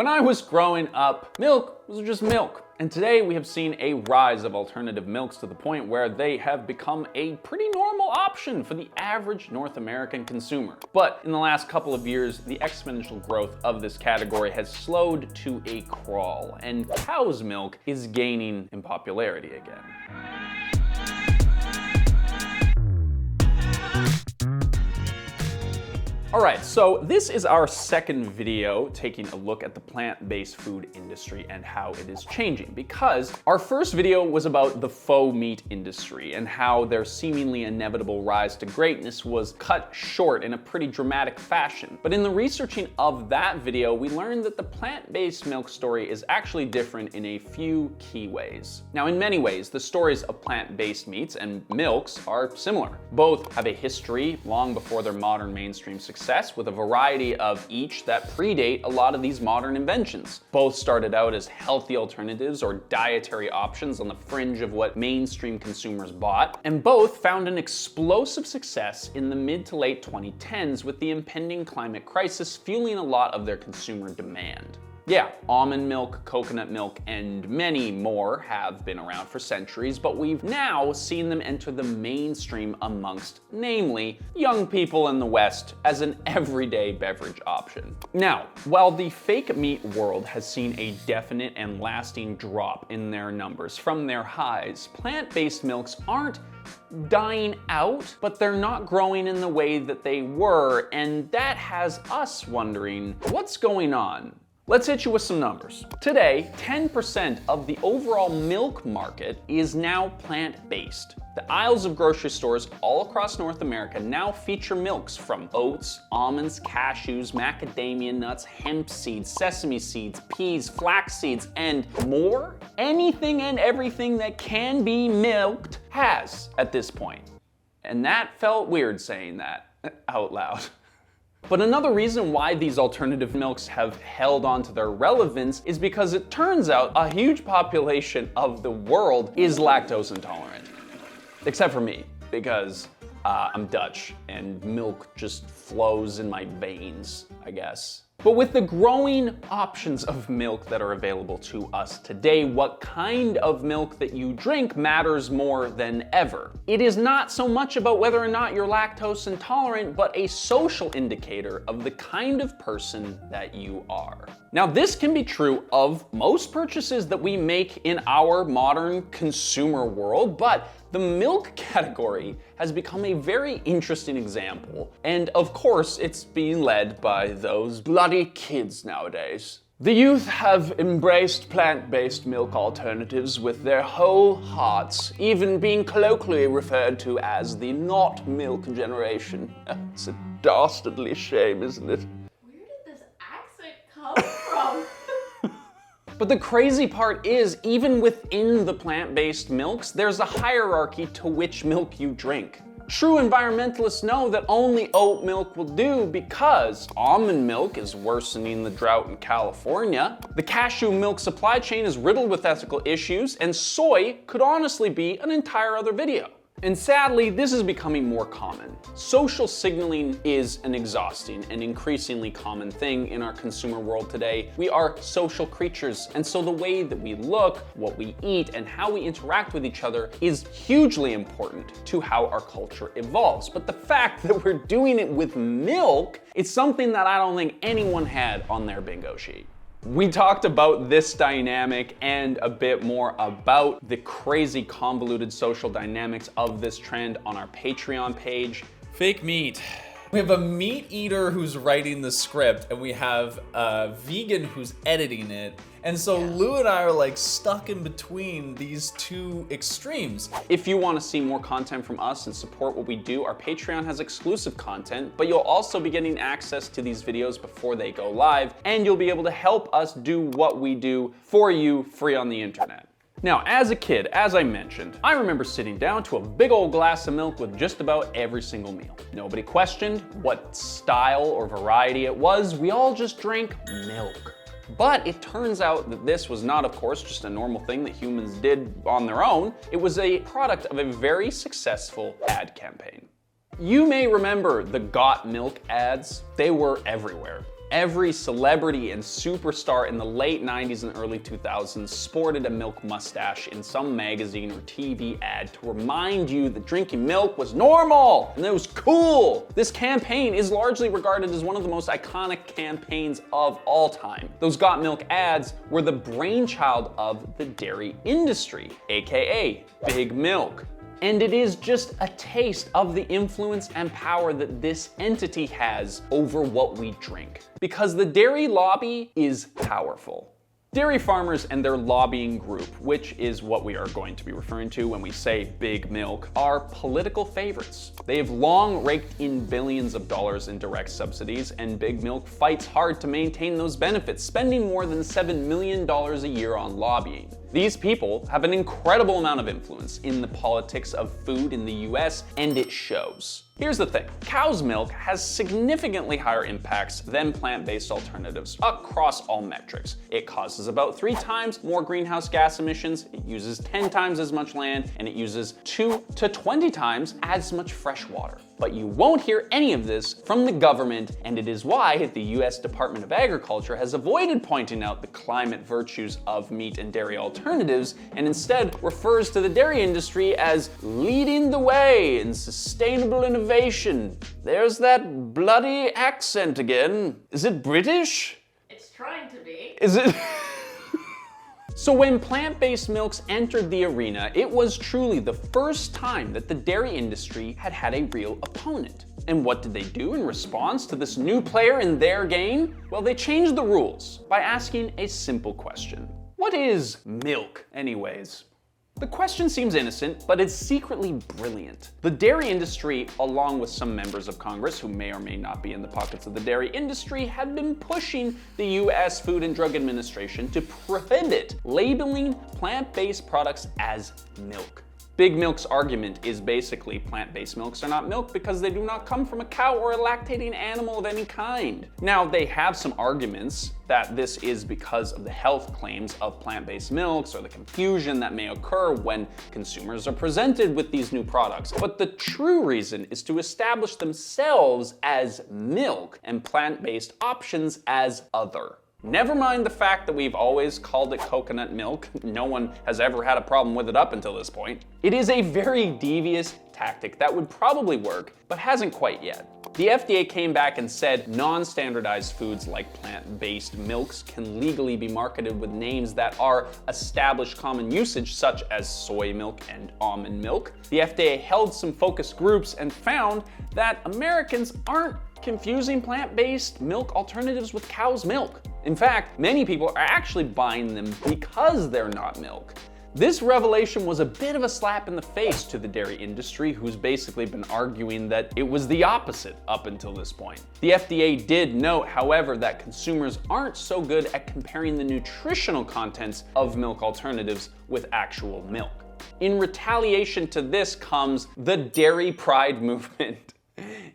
When I was growing up, milk was just milk. And today we have seen a rise of alternative milks to the point where they have become a pretty normal option for the average North American consumer. But in the last couple of years, the exponential growth of this category has slowed to a crawl, and cow's milk is gaining in popularity again. Alright, so this is our second video taking a look at the plant-based food industry and how it is changing, because our first video was about the faux meat industry and how their seemingly inevitable rise to greatness was cut short in a pretty dramatic fashion. But in the researching of that video, we learned that the plant-based milk story is actually different in a few key ways. Now, in many ways, the stories of plant-based meats and milks are similar. Both have a history long before their modern mainstream success, with a variety of each that predate a lot of these modern inventions. Both started out as healthy alternatives or dietary options on the fringe of what mainstream consumers bought, and both found an explosive success in the mid to late 2010s with the impending climate crisis fueling a lot of their consumer demand. Yeah, almond milk, coconut milk, and many more have been around for centuries, but we've now seen them enter the mainstream amongst, namely, young people in the West as an everyday beverage option. Now, while the fake meat world has seen a definite and lasting drop in their numbers from their highs, plant-based milks aren't dying out, but they're not growing in the way that they were, and that has us wondering, what's going on? Let's hit you with some numbers. Today, 10% of the overall milk market is now plant-based. The aisles of grocery stores all across North America now feature milks from oats, almonds, cashews, macadamia nuts, hemp seeds, sesame seeds, peas, flax seeds, and more. Anything and everything that can be milked has at this point. And that felt weird saying that out loud. But another reason why these alternative milks have held on to their relevance is because it turns out a huge population of the world is lactose intolerant. Except for me, because I'm Dutch and milk just flows in my veins, I guess. But with the growing options of milk that are available to us today, what kind of milk that you drink matters more than ever. It is not so much about whether or not you're lactose intolerant, but a social indicator of the kind of person that you are. Now, this can be true of most purchases that we make in our modern consumer world, but the milk category has become a very interesting example. And of course, it's being led by those bloody kids nowadays. The youth have embraced plant-based milk alternatives with their whole hearts, even being colloquially referred to as the not milk generation. It's a dastardly shame, isn't it? Where did this accent come from? But the crazy part is, even within the plant-based milks, there's a hierarchy to which milk you drink. True environmentalists know that only oat milk will do because almond milk is worsening the drought in California, the cashew milk supply chain is riddled with ethical issues, and soy could honestly be an entire other video. And sadly, this is becoming more common. Social signaling is an exhausting and increasingly common thing in our consumer world today. We are social creatures, and so the way that we look, what we eat, and how we interact with each other is hugely important to how our culture evolves. But the fact that we're doing it with milk is something that I don't think anyone had on their bingo sheet. We talked about this dynamic and a bit more about the crazy convoluted social dynamics of this trend on our Patreon page. Fake meat. We have a meat eater who's writing the script, and we have a vegan who's editing it. And so Lou and I are like stuck in between these two extremes. If you want to see more content from us and support what we do, our Patreon has exclusive content, but you'll also be getting access to these videos before they go live, and you'll be able to help us do what we do for you free on the internet. Now, as a kid, as I mentioned, I remember sitting down to a big old glass of milk with just about every single meal. Nobody questioned what style or variety it was, we all just drank milk. But it turns out that this was not, of course, just a normal thing that humans did on their own. It was a product of a very successful ad campaign. You may remember the Got Milk ads. They were everywhere. Every celebrity and superstar in the late 90s and early 2000s sported a milk mustache in some magazine or TV ad to remind you that drinking milk was normal and it was cool. This campaign is largely regarded as one of the most iconic campaigns of all time. Those Got Milk ads were the brainchild of the dairy industry, aka Big Milk. And it is just a taste of the influence and power that this entity has over what we drink. Because the dairy lobby is powerful. Dairy farmers and their lobbying group, which is what we are going to be referring to when we say Big Milk, are political favorites. They have long raked in billions of dollars in direct subsidies, and Big Milk fights hard to maintain those benefits, spending more than $7 million a year on lobbying. These people have an incredible amount of influence in the politics of food in the US, and it shows. Here's the thing, cow's milk has significantly higher impacts than plant-based alternatives across all metrics. It causes about 3 times more greenhouse gas emissions, it uses 10 times as much land, and it uses 2 to 20 times as much fresh water. But you won't hear any of this from the government, and it is why the US Department of Agriculture has avoided pointing out the climate virtues of meat and dairy alternatives, and instead refers to the dairy industry as leading the way in sustainable innovation. There's that bloody accent again. Is it British? It's trying to be. Is it? So when plant-based milks entered the arena, it was truly the first time that the dairy industry had a real opponent. And what did they do in response to this new player in their game? Well, they changed the rules by asking a simple question. What is milk, anyways? The question seems innocent, but it's secretly brilliant. The dairy industry, along with some members of Congress who may or may not be in the pockets of the dairy industry, had been pushing the US Food and Drug Administration to prohibit labeling plant-based products as milk. Big Milk's argument is basically plant-based milks are not milk because they do not come from a cow or a lactating animal of any kind. Now, they have some arguments that this is because of the health claims of plant-based milks or the confusion that may occur when consumers are presented with these new products. But the true reason is to establish themselves as milk and plant-based options as other. Never mind the fact that we've always called it coconut milk. No one has ever had a problem with it up until this point. It is a very devious tactic that would probably work, but hasn't quite yet. The FDA came back and said non-standardized foods like plant-based milks can legally be marketed with names that are established common usage, such as soy milk and almond milk. The FDA held some focus groups and found that Americans aren't confusing plant-based milk alternatives with cow's milk. In fact, many people are actually buying them because they're not milk. This revelation was a bit of a slap in the face to the dairy industry, who's basically been arguing that it was the opposite up until this point. The FDA did note, however, that consumers aren't so good at comparing the nutritional contents of milk alternatives with actual milk. In retaliation to this comes the Dairy Pride movement.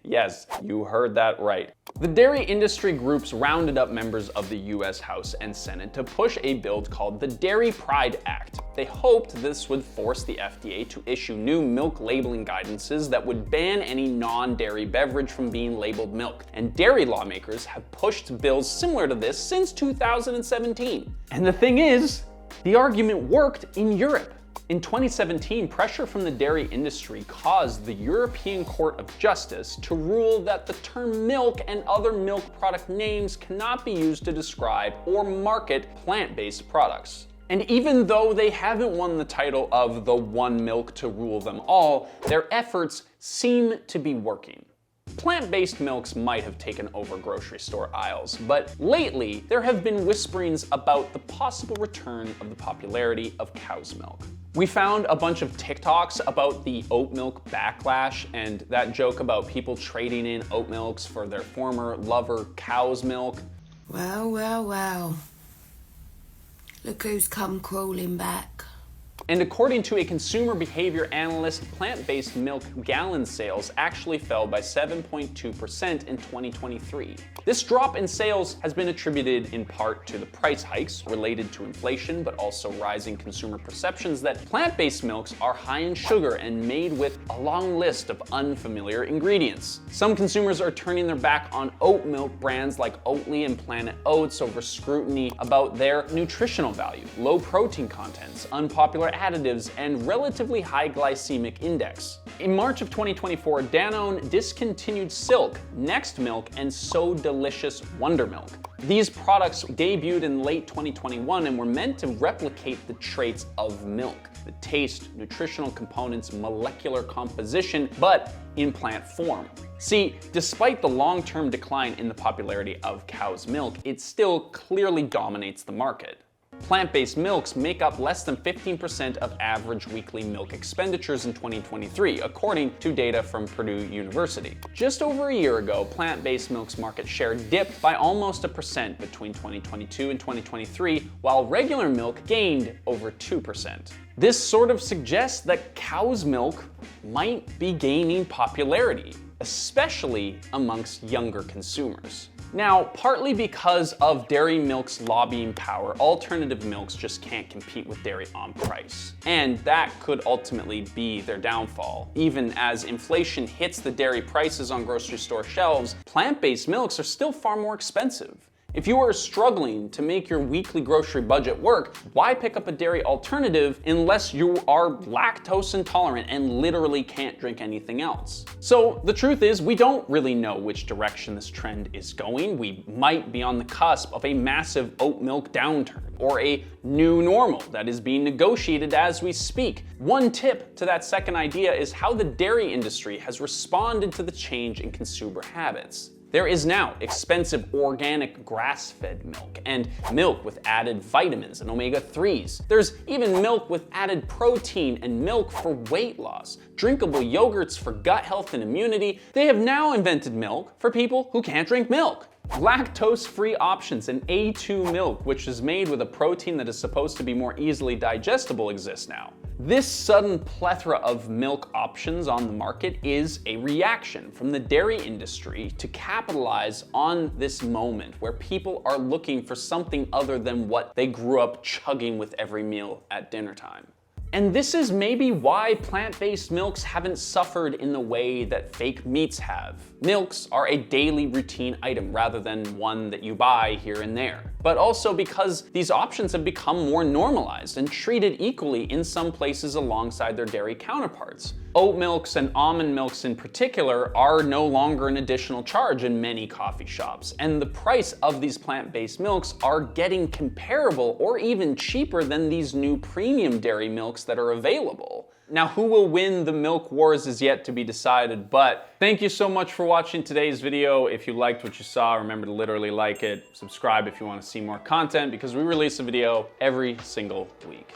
Yes, you heard that right. The dairy industry groups rounded up members of the US House and Senate to push a bill called the Dairy Pride Act. They hoped this would force the FDA to issue new milk labeling guidances that would ban any non-dairy beverage from being labeled milk. And dairy lawmakers have pushed bills similar to this since 2017. And the thing is, the argument worked in Europe. In 2017, pressure from the dairy industry caused the European Court of Justice to rule that the term milk and other milk product names cannot be used to describe or market plant-based products. And even though they haven't won the title of the one milk to rule them all, their efforts seem to be working. Plant-based milks might have taken over grocery store aisles, but lately there have been whisperings about the possible return of the popularity of cow's milk. We found a bunch of TikToks about the oat milk backlash and that joke about people trading in oat milks for their former lover cow's milk. Well, well, well. Look who's come crawling back. And according to a consumer behavior analyst, plant-based milk gallon sales actually fell by 7.2% in 2023. This drop in sales has been attributed in part to the price hikes related to inflation, but also rising consumer perceptions that plant-based milks are high in sugar and made with a long list of unfamiliar ingredients. Some consumers are turning their back on oat milk brands like Oatly and Planet Oats over scrutiny about their nutritional value, low protein contents, unpopular additives, and relatively high glycemic index. In March of 2024, Danone discontinued Silk, Next Milk, and So Delicious Wonder Milk. These products debuted in late 2021 and were meant to replicate the traits of milk: the taste, nutritional components, molecular composition, but in plant form. See, despite the long-term decline in the popularity of cow's milk, it still clearly dominates the market. Plant-based milks make up less than 15% of average weekly milk expenditures in 2023, according to data from Purdue University. Just over a year ago, plant-based milk's market share dipped by almost 1% between 2022 and 2023, while regular milk gained over 2%. This sort of suggests that cow's milk might be gaining popularity, especially amongst younger consumers. Now, partly because of dairy milk's lobbying power, alternative milks just can't compete with dairy on price. And that could ultimately be their downfall. Even as inflation hits the dairy prices on grocery store shelves, plant-based milks are still far more expensive. If you are struggling to make your weekly grocery budget work, why pick up a dairy alternative unless you are lactose intolerant and literally can't drink anything else? So the truth is, we don't really know which direction this trend is going. We might be on the cusp of a massive oat milk downturn, or a new normal that is being negotiated as we speak. One tip to that second idea is how the dairy industry has responded to the change in consumer habits. There is now expensive organic grass-fed milk and milk with added vitamins and omega-3s. There's even milk with added protein and milk for weight loss, drinkable yogurts for gut health and immunity. They have now invented milk for people who can't drink milk. Lactose-free options and A2 milk, which is made with a protein that is supposed to be more easily digestible, exists now. This sudden plethora of milk options on the market is a reaction from the dairy industry to capitalize on this moment where people are looking for something other than what they grew up chugging with every meal at dinner time. And this is maybe why plant-based milks haven't suffered in the way that fake meats have. Milks are a daily routine item rather than one that you buy here and there. But also because these options have become more normalized and treated equally in some places alongside their dairy counterparts. Oat milks and almond milks in particular are no longer an additional charge in many coffee shops, and the price of these plant-based milks are getting comparable or even cheaper than these new premium dairy milks that are available. Now, who will win the milk wars is yet to be decided, but thank you so much for watching today's video. If you liked what you saw, remember to literally like it, subscribe if you want to see more content, because we release a video every single week.